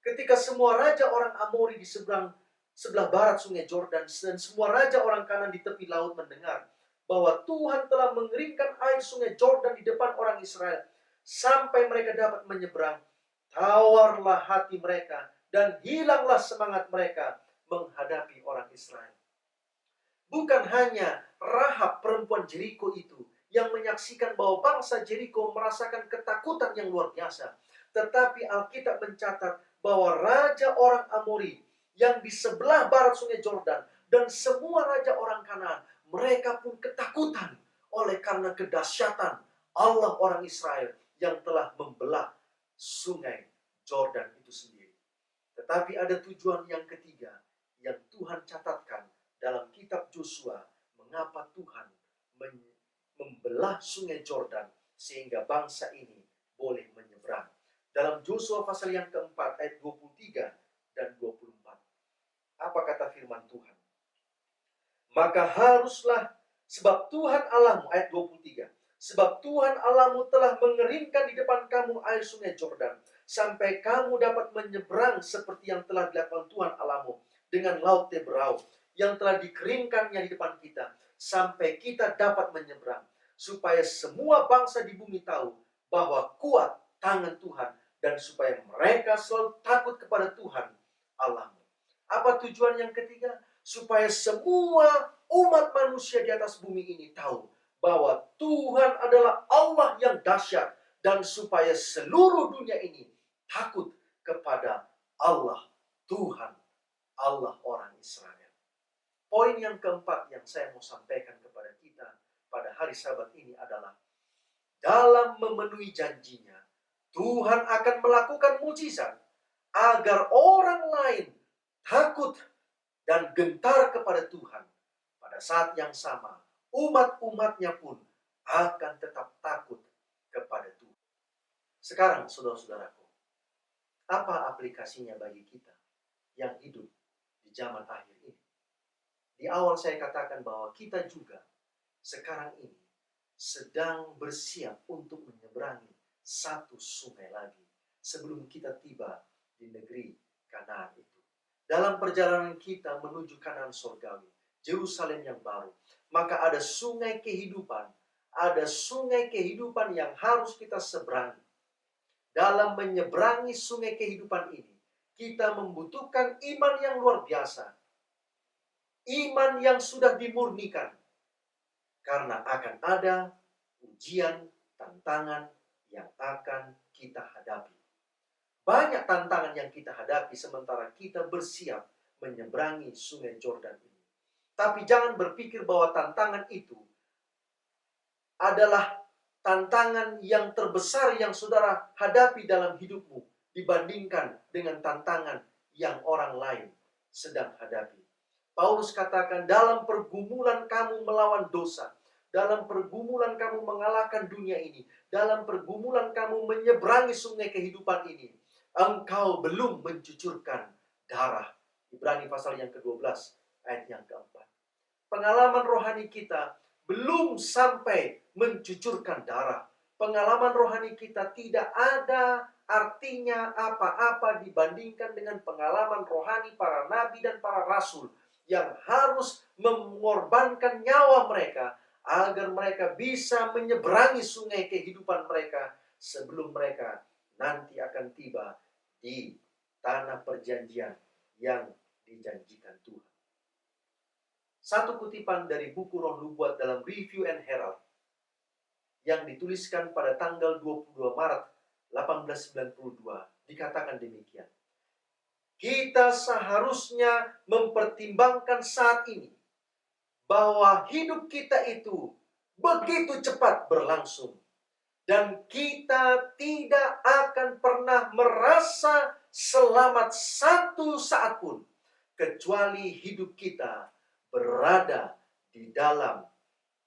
Ketika semua raja orang Amori di sebelah barat sungai Jordan dan semua raja orang Kanaan di tepi laut mendengar bahwa Tuhan telah mengeringkan air sungai Jordan di depan orang Israel sampai mereka dapat menyeberang, tawarlah hati mereka dan hilanglah semangat mereka menghadapi orang Israel. Bukan hanya Rahab perempuan Jericho itu yang menyaksikan bahwa bangsa Jericho merasakan ketakutan yang luar biasa, tetapi Alkitab mencatat bahwa raja orang Amori yang di sebelah barat sungai Jordan dan semua raja orang Kanaan, mereka pun ketakutan oleh karena kedahsyatan Allah orang Israel yang telah membelah sungai Jordan itu sendiri. Tetapi ada tujuan yang ketiga yang Tuhan catatkan dalam kitab Joshua, mengapa Tuhan membelah sungai Jordan sehingga bangsa ini boleh menyeberang. Dalam Joshua pasal yang keempat ayat 23 dan 24. Apa kata firman Tuhan? Maka haruslah, sebab Tuhan Allahmu, ayat 23. Sebab Tuhan Allahmu telah mengeringkan di depan kamu air sungai Jordan, sampai kamu dapat menyeberang seperti yang telah dilakukan Tuhan Allahmu dengan laut Teberau, yang telah dikeringkannya di depan kita, sampai kita dapat menyeberang, supaya semua bangsa di bumi tahu bahwa kuat tangan Tuhan dan supaya mereka selalu takut kepada Tuhan Allahmu. Apa tujuan yang ketiga? Supaya semua umat manusia di atas bumi ini tahu bahwa Tuhan adalah Allah yang dahsyat, dan supaya seluruh dunia ini takut kepada Allah, Tuhan, Allah orang Israel. Poin yang keempat yang saya mau sampaikan kepada kita pada hari Sabat ini adalah dalam memenuhi janjinya, Tuhan akan melakukan mujizat agar orang lain takut dan gentar kepada Tuhan. Pada saat yang sama, umat-umatnya pun akan tetap takut kepada Tuhan. Sekarang, saudara-saudaraku, apa aplikasinya bagi kita yang hidup di zaman akhir ini? Di awal saya katakan bahwa kita juga sekarang ini sedang bersiap untuk menyeberangi satu sungai lagi sebelum kita tiba di negeri Kanaan itu. Dalam perjalanan kita menuju Kanaan surgawi, Yerusalem yang baru, maka ada sungai kehidupan yang harus kita seberangi. Dalam menyeberangi sungai kehidupan ini, kita membutuhkan iman yang luar biasa. Iman yang sudah dimurnikan. Karena akan ada ujian, tantangan yang akan kita hadapi. Banyak tantangan yang kita hadapi sementara kita bersiap menyeberangi sungai Yordan ini. Tapi jangan berpikir bahwa tantangan itu adalah tantangan yang terbesar yang saudara hadapi dalam hidupmu dibandingkan dengan tantangan yang orang lain sedang hadapi. Paulus katakan, dalam pergumulan kamu melawan dosa, dalam pergumulan kamu mengalahkan dunia ini, dalam pergumulan kamu menyeberangi sungai kehidupan ini, engkau belum mencucurkan darah. Ibrani pasal yang ke-12 ayat yang ke-4. Pengalaman rohani kita belum sampai mencucurkan darah. Pengalaman rohani kita tidak ada artinya apa-apa dibandingkan dengan pengalaman rohani para nabi dan para rasul yang harus mengorbankan nyawa mereka agar mereka bisa menyeberangi sungai kehidupan mereka sebelum mereka nanti akan tiba di tanah perjanjian yang dijanjikan Tuhan. Satu kutipan dari buku Roh Nubuat dalam Review and Herald yang dituliskan pada tanggal 22 Maret 1892 dikatakan demikian. Kita seharusnya mempertimbangkan saat ini bahwa hidup kita itu begitu cepat berlangsung dan kita tidak akan pernah merasa selamat satu saat pun kecuali hidup kita berada di dalam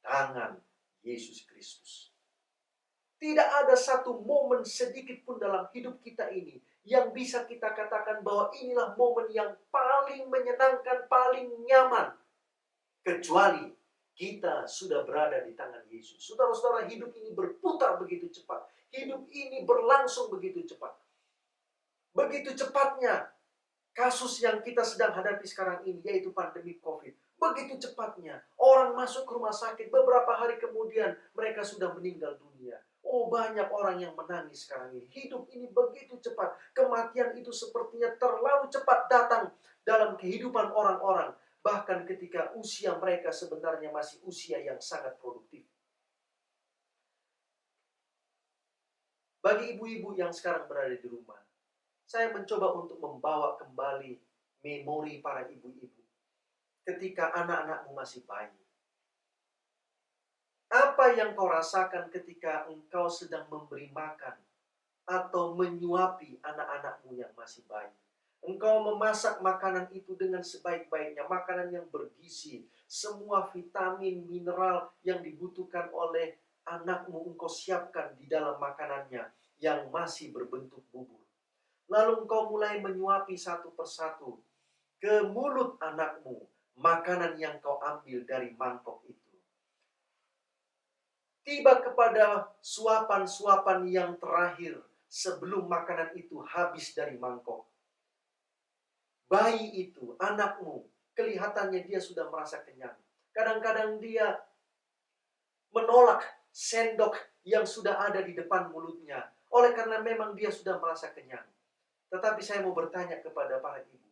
tangan Yesus Kristus. Tidak ada satu momen sedikit pun dalam hidup kita ini yang bisa kita katakan bahwa inilah momen yang paling menyenangkan, paling nyaman. Kecuali kita sudah berada di tangan Yesus. Saudara-saudara, hidup ini berputar begitu cepat. Hidup ini berlangsung begitu cepat. Begitu cepatnya kasus yang kita sedang hadapi sekarang ini, yaitu pandemi COVID. Begitu cepatnya orang masuk ke rumah sakit, beberapa hari kemudian mereka sudah meninggal dunia. Oh, banyak orang yang menangis sekarang ini. Hidup ini begitu cepat. Kematian itu sepertinya terlalu cepat datang dalam kehidupan orang-orang. Bahkan ketika usia mereka sebenarnya masih usia yang sangat produktif. Bagi ibu-ibu yang sekarang berada di rumah, saya mencoba untuk membawa kembali memori para ibu-ibu ketika anak-anakmu masih bayi. Apa yang kau rasakan ketika engkau sedang memberi makan atau menyuapi anak-anakmu yang masih bayi? Engkau memasak makanan itu dengan sebaik-baiknya, makanan yang bergizi, semua vitamin, mineral yang dibutuhkan oleh anakmu engkau siapkan di dalam makanannya yang masih berbentuk bubur. Lalu engkau mulai menyuapi satu persatu ke mulut anakmu makanan yang kau ambil dari mangkok itu. Tiba kepada suapan-suapan yang terakhir sebelum makanan itu habis dari mangkok. Bayi itu, anakmu, kelihatannya dia sudah merasa kenyang. Kadang-kadang dia menolak sendok yang sudah ada di depan mulutnya. oleh karena memang dia sudah merasa kenyang. Tetapi saya mau bertanya kepada para ibu,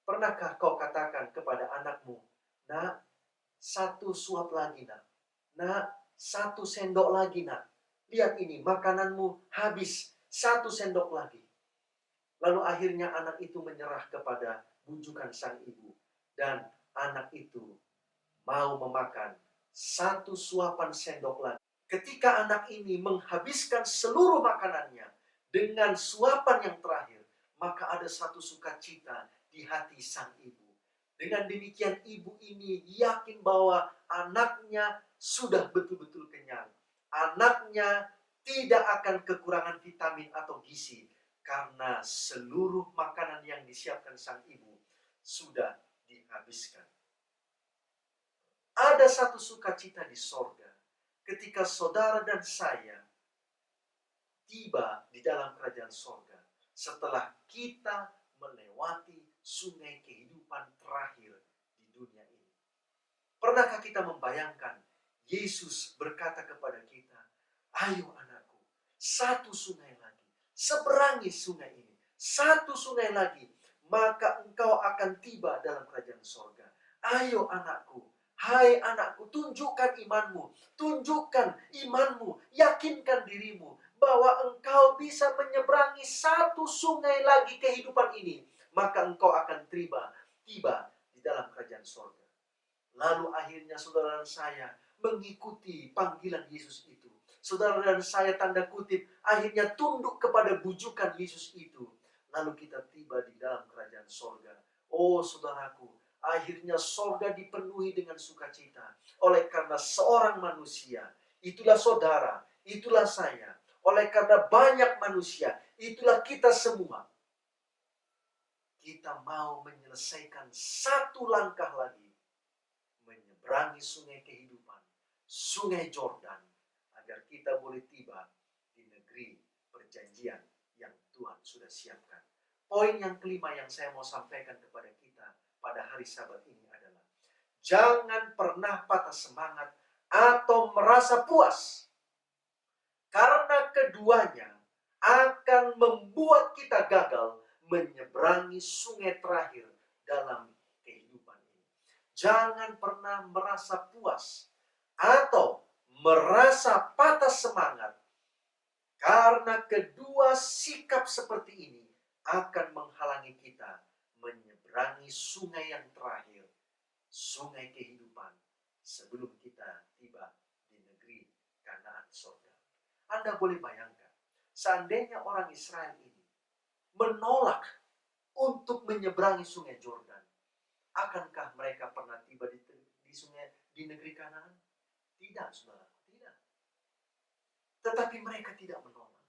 pernahkah kau katakan kepada anakmu, "Nak, satu suap lagi, nak. Nak, satu sendok lagi, nak. Lihat ini, makananmu habis. Satu sendok lagi." Lalu akhirnya anak itu menyerah kepada bujukan sang ibu. Dan anak itu mau memakan satu suapan sendok lagi. Ketika anak ini menghabiskan seluruh makanannya dengan suapan yang terakhir, maka ada satu sukacita di hati sang ibu. Dengan demikian ibu ini yakin bahwa anaknya sudah betul-betul kenyang. Anaknya tidak akan kekurangan vitamin atau gizi karena seluruh makanan yang disiapkan sang ibu sudah dihabiskan. Ada satu sukacita di sorga ketika saudara dan saya tiba di dalam kerajaan sorga setelah kita melewati sungai kehidupan terakhir di dunia ini. Pernahkah kita membayangkan Yesus berkata kepada kita, "Ayo anakku, satu sungai lagi, seberangi sungai ini, satu sungai lagi, maka engkau akan tiba dalam kerajaan sorga. Ayo anakku, hai anakku, tunjukkan imanmu, yakinkan dirimu bahwa engkau bisa menyeberangi satu sungai lagi kehidupan ini, maka engkau akan tiba di dalam kerajaan sorga." Lalu akhirnya saudara dan saya mengikuti panggilan Yesus itu. Saudara dan saya tanda kutip akhirnya tunduk kepada bujukan Yesus itu. Lalu kita tiba di dalam kerajaan sorga. Oh saudaraku, akhirnya sorga dipenuhi dengan sukacita. Oleh karena seorang manusia, itulah saudara, itulah saya. Oleh karena banyak manusia, itulah kita semua. Kita mau menyelesaikan satu langkah lagi. Menyeberangi sungai kehidupan, sungai Jordan, agar kita boleh tiba di negeri perjanjian yang Tuhan sudah siapkan. Poin yang kelima yang saya mau sampaikan kepada kita pada hari Sabat ini adalah, jangan pernah patah semangat atau merasa puas. Karena keduanya akan membuat kita gagal menyeberangi sungai terakhir dalam kehidupan ini. Jangan pernah merasa puas atau merasa patah semangat, karena kedua sikap seperti ini akan menghalangi kita menyeberangi sungai yang terakhir, sungai kehidupan, sebelum kita tiba di negeri Kanaan surga. Anda boleh bayangkan, seandainya orang Israel ini menolak untuk menyeberangi sungai Jordan, akankah mereka pernah tiba di sungai di negeri Kanaan? Tidak, saudara, tidak. Tetapi mereka tidak menolak.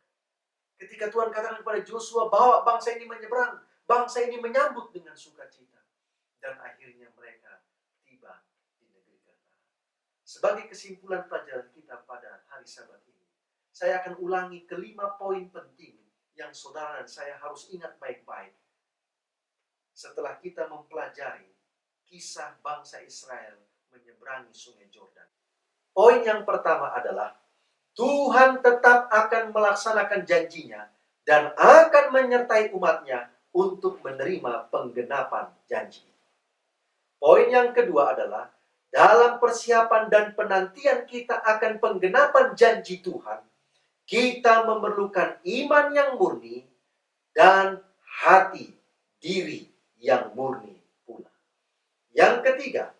Ketika Tuhan katakan kepada Joshua, bawa bangsa ini menyeberang, bangsa ini menyambut dengan sukacita. Dan akhirnya mereka tiba di negeri Kanaan. Sebagai kesimpulan pelajaran kita pada hari Sabat ini, saya akan ulangi kelima poin penting yang saudara dan saya harus ingat baik-baik setelah kita mempelajari kisah bangsa Israel menyeberangi sungai Jordan. Poin yang pertama adalah, Tuhan tetap akan melaksanakan janjinya dan akan menyertai umatnya untuk menerima penggenapan janji. Poin yang kedua adalah, dalam persiapan dan penantian kita akan penggenapan janji Tuhan, kita memerlukan iman yang murni dan hati diri yang murni pula. Yang ketiga,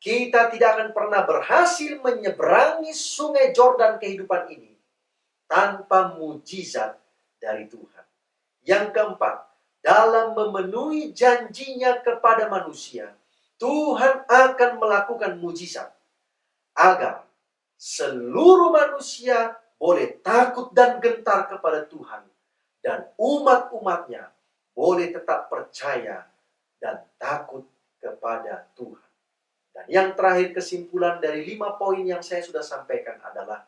kita tidak akan pernah berhasil menyeberangi sungai Jordan kehidupan ini tanpa mujizat dari Tuhan. Yang keempat, dalam memenuhi janjinya kepada manusia, Tuhan akan melakukan mujizat agar seluruh manusia boleh takut dan gentar kepada Tuhan, dan umat-umatnya boleh tetap percaya dan takut kepada Tuhan. Dan yang terakhir, kesimpulan dari 5 poin yang saya sudah sampaikan adalah,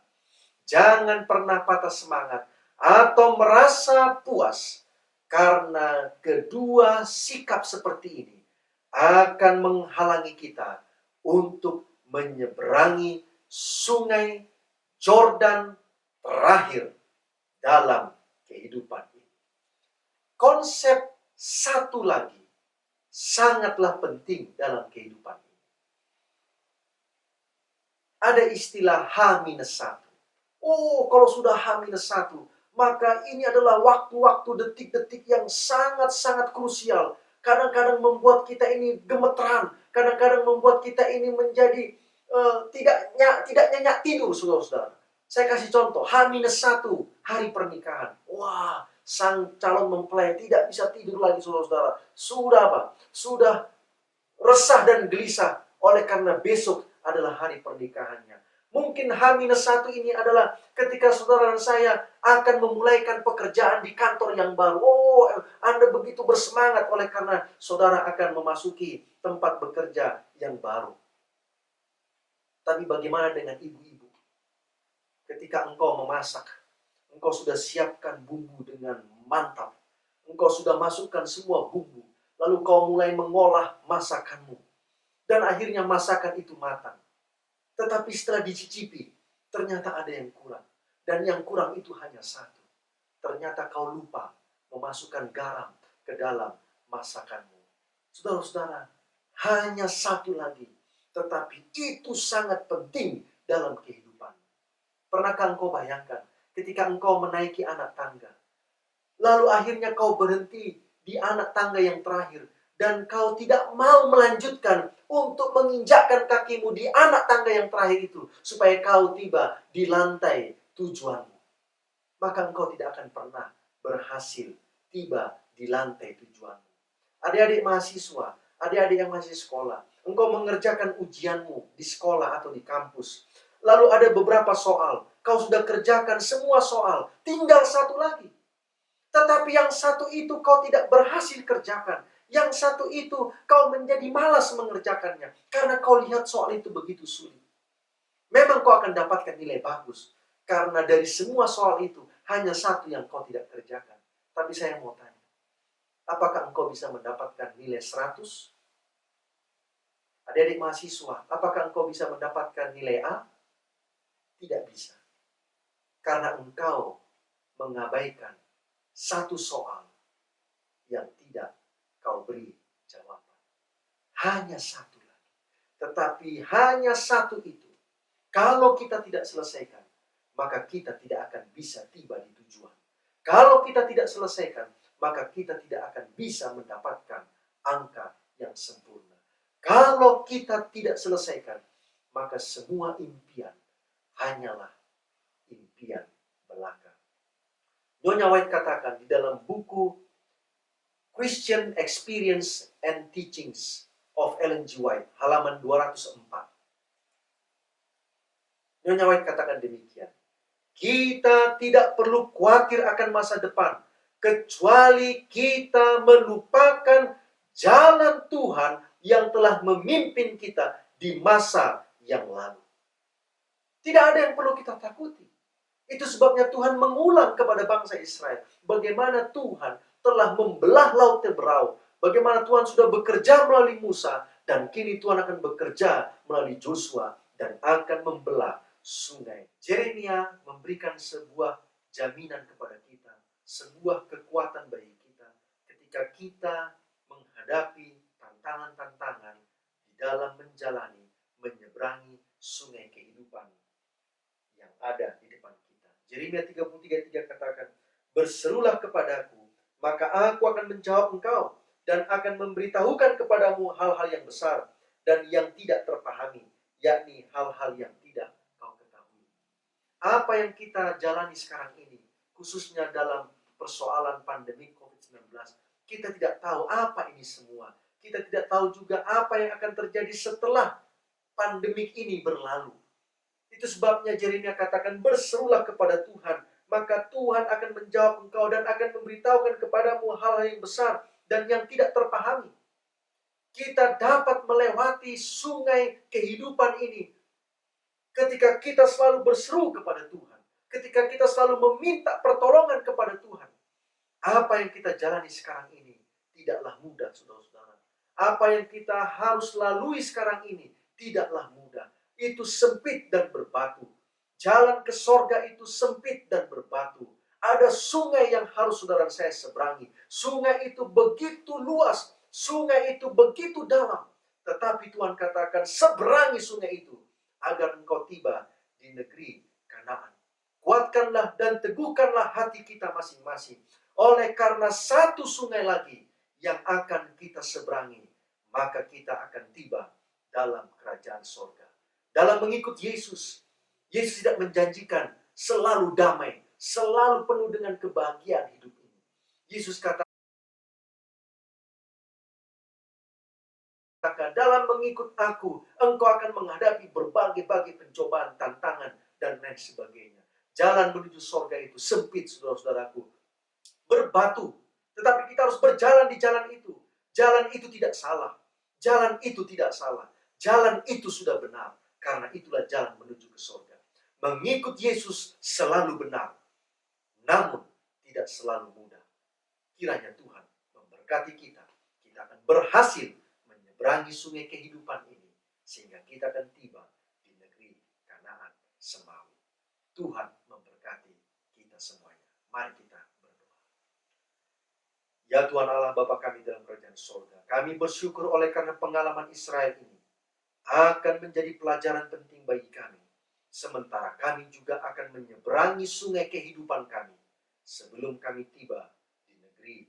jangan pernah patah semangat atau merasa puas, karena kedua sikap seperti ini akan menghalangi kita untuk menyeberangi sungai Jordan terakhir dalam kehidupan ini. Konsep satu lagi sangatlah penting dalam kehidupan ini. Ada istilah H-1. Oh, kalau sudah H-1, maka ini adalah waktu-waktu, detik-detik yang sangat-sangat krusial. Kadang-kadang membuat kita ini gemeteran. Kadang-kadang membuat kita ini menjadi tidak nyenyak tidur, saudara-saudara. Saya kasih contoh, H-1, hari pernikahan. Wah, sang calon mempelai tidak bisa tidur lagi, saudara-saudara. Sudah apa? Sudah resah dan gelisah oleh karena besok adalah hari pernikahannya. Mungkin H-1 ini adalah ketika saudara dan saya akan memulaikan pekerjaan di kantor yang baru. Oh, Anda begitu bersemangat oleh karena saudara akan memasuki tempat bekerja yang baru. Tapi bagaimana dengan ibu-ibu? Ketika engkau memasak, engkau sudah siapkan bumbu dengan mantap. Engkau sudah masukkan semua bumbu. Lalu kau mulai mengolah masakanmu. Dan akhirnya masakan itu matang. Tetapi setelah dicicipi, ternyata ada yang kurang. Dan yang kurang itu hanya satu. Ternyata kau lupa memasukkan garam ke dalam masakanmu. Saudara-saudara, hanya satu lagi. Tetapi itu sangat penting dalam kehidupan. Pernahkah engkau bayangkan ketika engkau menaiki anak tangga? Lalu akhirnya kau berhenti di anak tangga yang terakhir. Dan kau tidak mau melanjutkan untuk menginjakkan kakimu di anak tangga yang terakhir itu. Supaya kau tiba di lantai tujuanmu. Maka engkau tidak akan pernah berhasil tiba di lantai tujuanmu. Adik-adik mahasiswa, adik-adik yang masih sekolah. Engkau mengerjakan ujianmu di sekolah atau di kampus. Lalu ada beberapa soal. Kau sudah kerjakan semua soal. Tinggal satu lagi. Tetapi yang satu itu kau tidak berhasil kerjakan. Yang satu itu kau menjadi malas mengerjakannya. Karena kau lihat soal itu begitu sulit. Memang kau akan dapatkan nilai bagus. Karena dari semua soal itu, hanya satu yang kau tidak kerjakan. Tapi saya mau tanya. Apakah engkau bisa mendapatkan nilai 100? Adik-adik mahasiswa, apakah engkau bisa mendapatkan nilai A? Tidak bisa. Karena engkau mengabaikan satu soal yang tidak kau beri jawaban. Hanya satu lagi. Tetapi hanya satu itu, kalau kita tidak selesaikan, maka kita tidak akan bisa tiba di tujuan. Kalau kita tidak selesaikan, maka kita tidak akan bisa mendapatkan angka yang sempurna. Kalau kita tidak selesaikan, maka semua impian hanyalah impian belaka. Nyonya White katakan di dalam buku Christian Experience and Teachings of Ellen G. White, halaman 204. Nyonya White katakan demikian. Kita tidak perlu khawatir akan masa depan, kecuali kita melupakan jalan Tuhan yang telah memimpin kita di masa yang lalu. Tidak ada yang perlu kita takuti. Itu sebabnya Tuhan mengulang kepada bangsa Israel. Bagaimana Tuhan telah membelah Laut Teberau. Bagaimana Tuhan sudah bekerja melalui Musa. Dan kini Tuhan akan bekerja melalui Joshua. Dan akan membelah sungai. Yeremia memberikan sebuah jaminan kepada kita. Sebuah kekuatan bagi kita. Ketika kita menghadapi tantangan-tantangan di dalam menjalani, menyeberangi sungai kehidupan yang ada di depan kita. Yeremia 33:3 katakan, berserulah kepadaku, maka aku akan menjawab engkau, dan akan memberitahukan kepadamu hal-hal yang besar, dan yang tidak terpahami, yakni hal-hal yang tidak kau ketahui. Apa yang kita jalani sekarang ini, khususnya dalam persoalan pandemi COVID-19, kita tidak tahu apa ini semua. Kita tidak tahu juga apa yang akan terjadi setelah pandemik ini berlalu. Itu sebabnya Yeremia katakan, berserulah kepada Tuhan, maka Tuhan akan menjawab engkau dan akan memberitahukan kepadamu hal-hal yang besar dan yang tidak terpahami. Kita dapat melewati sungai kehidupan ini ketika kita selalu berseru kepada Tuhan, ketika kita selalu meminta pertolongan kepada Tuhan. Apa yang kita jalani sekarang ini tidaklah mudah, saudara-saudara. Apa yang kita harus lalui sekarang ini tidaklah mudah. Itu sempit dan berbatu. Jalan ke sorga itu sempit dan berbatu. Ada sungai yang harus saudara saya seberangi. Sungai itu begitu luas, sungai itu begitu dalam. Tetapi Tuhan katakan, seberangi sungai itu agar engkau tiba di negeri Kanaan. Kuatkanlah dan teguhkanlah hati kita masing-masing. Oleh karena satu sungai lagi yang akan kita seberangi, maka kita akan tiba dalam kerajaan sorga. Dalam mengikut Yesus, Yesus tidak menjanjikan selalu damai, selalu penuh dengan kebahagiaan hidup ini. Yesus katakan, dalam mengikut aku, engkau akan menghadapi berbagai-bagai pencobaan, tantangan, dan lain sebagainya. Jalan menuju sorga itu sempit, saudara-saudaraku. Berbatu. Tetapi kita harus berjalan di jalan itu. Jalan itu tidak salah. Jalan itu tidak salah. Jalan itu sudah benar. Karena itulah jalan menuju ke sorga. Mengikut Yesus selalu benar. Namun tidak selalu mudah. Kiranya Tuhan memberkati kita. Kita akan berhasil menyeberangi sungai kehidupan ini. Sehingga kita akan tiba di negeri Kanaan Semawi. Tuhan memberkati kita semuanya. Mari kita berdoa. Ya Tuhan Allah Bapa kami dalam kerajaan sorga, kami bersyukur oleh karena pengalaman Israel ini akan menjadi pelajaran penting bagi kami. Sementara kami juga akan menyeberangi sungai kehidupan kami sebelum kami tiba di negeri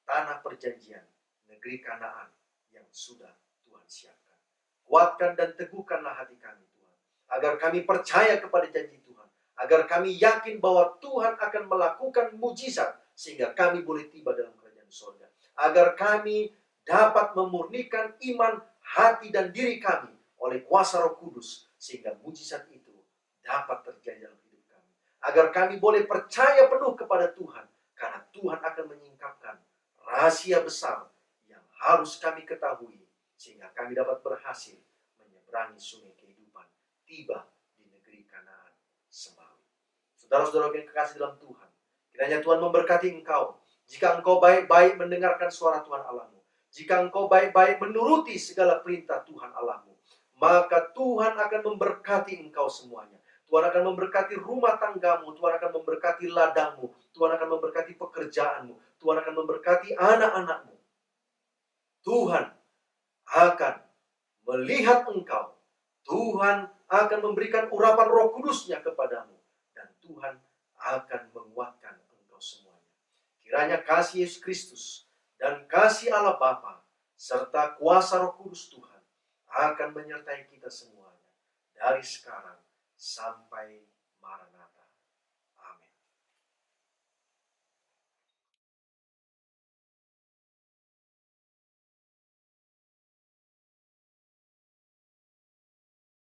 tanah perjanjian, negeri Kanaan yang sudah Tuhan siapkan. Kuatkan dan teguhkanlah hati kami Tuhan, agar kami percaya kepada janji Tuhan, agar kami yakin bahwa Tuhan akan melakukan mujizat sehingga kami boleh tiba dalam kerajaan surga, agar kami dapat memurnikan iman, hati dan diri kami oleh kuasa Roh Kudus, sehingga mujizat itu dapat terjadi dalam hidup kami, agar kami boleh percaya penuh kepada Tuhan, karena Tuhan akan menyingkapkan rahasia besar yang harus kami ketahui, sehingga kami dapat berhasil menyeberangi sungai kehidupan, tiba di negeri Kanaan Semawi. Saudara-saudara yang kekasih dalam Tuhan, kiranya Tuhan memberkati engkau. Jika engkau baik-baik mendengarkan suara Tuhan Allahmu, jika engkau baik-baik menuruti segala perintah Tuhan Allahmu, maka Tuhan akan memberkati engkau semuanya. Tuhan akan memberkati rumah tanggamu, Tuhan akan memberkati ladangmu, Tuhan akan memberkati pekerjaanmu, Tuhan akan memberkati anak-anakmu. Tuhan akan melihat engkau. Tuhan akan memberikan urapan Roh Kudus-Nya kepadamu. Dan Tuhan akan menguatkan engkau semuanya. Kiranya kasih Yesus Kristus dan kasih Allah Bapa serta kuasa Roh Kudus Tuhan akan menyertai kita semuanya dari sekarang sampai Maranatha.